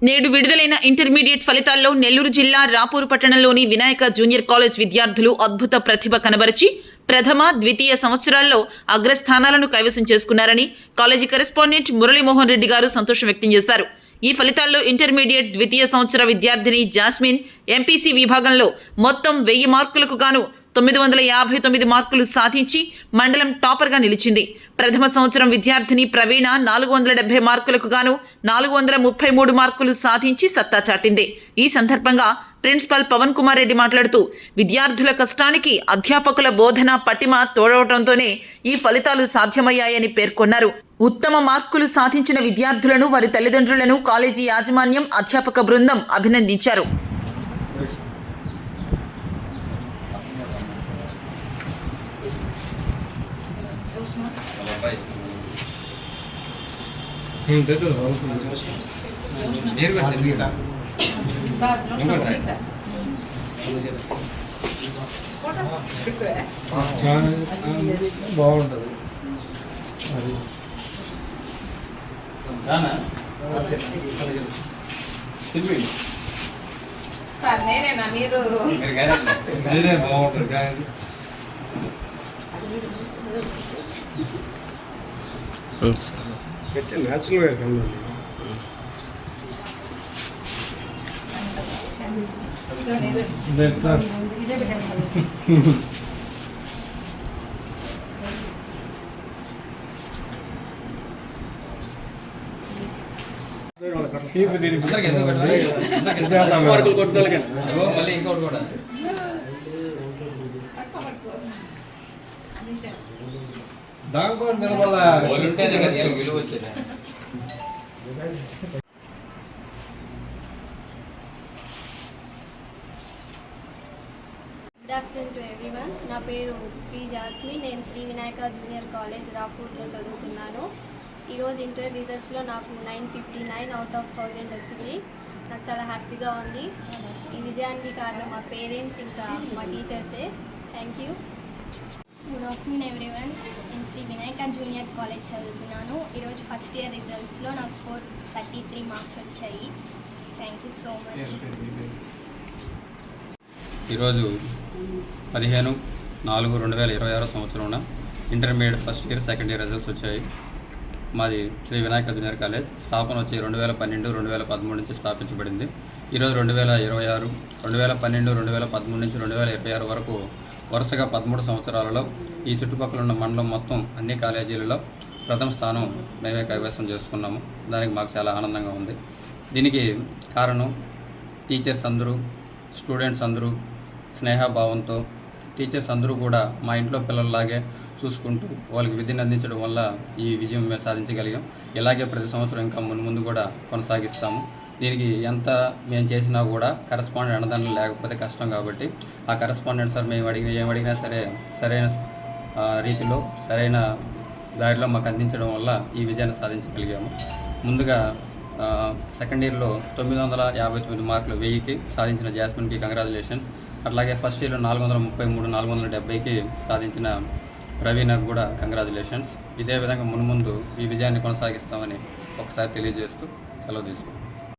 నేడు విడుదలైన ఇంటర్మీడియట్ ఫలితాల్లో నెల్లూరు జిల్లా రాపూరు పట్టణంలోని వినాయక జూనియర్ కాలేజ్ విద్యార్థులు అద్భుత ప్రతిభ కనబరిచి ప్రథమ, ద్వితీయ సంవత్సరాల్లో అగ్రస్థానాలను కైవసం చేసుకున్నారని కాలేజీ కరెస్పాండెంట్ మురళీమోహన్ రెడ్డి గారు సంతోషం వ్యక్తం చేశారు. ఈ ఫలితాల్లో ఇంటర్మీడియట్ ద్వితీయ సంవత్సర విద్యార్థిని జాస్మిన్ ఎంపీసీ విభాగంలో మొత్తం 1000 మార్కులకు గాను 959 మార్కులు సాధించి మండలం టాపర్గా నిలిచింది. ప్రథమ సంవత్సరం విద్యార్థిని ప్రవీణ 470 మార్కులకు గాను 433 మార్కులు సాధించి సత్తా చాటింది. ఈ సందర్భంగా ప్రిన్సిపల్ పవన్ కుమార్ రెడ్డి మాట్లాడుతూ విద్యార్థుల కష్టానికి అధ్యాపకుల బోధన పటిమ తోడవడంతోనే ఈ ఫలితాలు సాధ్యమయ్యాయని పేర్కొన్నారు. ఉత్తమ మార్కులు సాధించిన విద్యార్థులను, వారి తల్లిదండ్రులను కాలేజీ యాజమాన్యం, అధ్యాపక బృందం అభినందించారు. బాగుంటుంది. మీరే బాగుంటుంది కానీ న్యాచురల్గా కదండి. దాంట్లో విలువ వచ్చేది. Good afternoon to everyone. నా పేరు పి జాస్మిన్. నేను శ్రీ వినాయక జూనియర్ కాలేజ్ రాపూర్లో చదువుతున్నాను. ఈరోజు ఇంటర్ రిజల్ట్స్లో నాకు 959 అవుట్ ఆఫ్ 1000 వచ్చింది. నాకు చాలా హ్యాపీగా ఉంది. ఈ విజయానికి కారణం మా పేరెంట్స్ ఇంకా మా టీచర్సే. Thank you. Good afternoon everyone. నేను శ్రీ వినాయక జూనియర్ కాలేజ్ చదువుతున్నాను. ఈరోజు ఫస్ట్ ఇయర్ రిజల్ట్స్లో నాకు 433 మార్క్స్ వచ్చాయి. Thank you so much. ఈరోజు 15/4/2026 సంవత్సరంలో intermediate first year, second year results వచ్చాయి. మాది శ్రీ వినాయక జూనియర్ కాలేజ్ స్థాపన వచ్చి 2012, 2013 నుంచి స్థాపించబడింది. ఈరోజు 2026, 2012, 2013 నుంచి 2026 వరకు వరుసగా 13 సంవత్సరాలలో ఈ చుట్టుపక్కల ఉన్న మండలం మొత్తం అన్ని కాలేజీలలో ప్రథమ స్థానం మేమే కైవసం చేసుకున్నాము. దానికి మాకు చాలా ఆనందంగా ఉంది. దీనికి కారణం టీచర్స్ అందరూ, స్టూడెంట్స్ అందరూ స్నేహభావంతో, టీచర్స్ అందరూ కూడా మా ఇంట్లో పిల్లల్లాగే చూసుకుంటూ వాళ్ళకి విద్యను అందించడం వల్ల ఈ విజయం మేము సాధించగలిగాం. ఇలాగే ప్రతి సంవత్సరం ఇంకా ముందు కూడా కొనసాగిస్తాము. దీనికి ఎంత మేము చేసినా కూడా కరెస్పాండెంట్ అన్నదానం లేకపోతే కష్టం కాబట్టి ఆ కరెస్పాండెంట్ సార్ మేము ఏమడిగినా సరే సరైన రీతిలో, సరైన దారిలో మాకు అందించడం వల్ల ఈ విజయాన్ని సాధించగలిగాము. ముందుగా సెకండ్ ఇయర్లో 959 మార్కులు 1000కి సాధించిన జాస్మిన్కి కంగ్రాచులేషన్స్. అట్లాగే ఫస్ట్ ఇయర్లో 433, 470కి సాధించిన ప్రవీణకు కూడా కంగ్రాచులేషన్స్. ఇదే విధంగా ముందు ఈ విజయాన్ని కొనసాగిస్తామని ఒకసారి తెలియజేస్తూ సెలవు తీసుకుంటాం.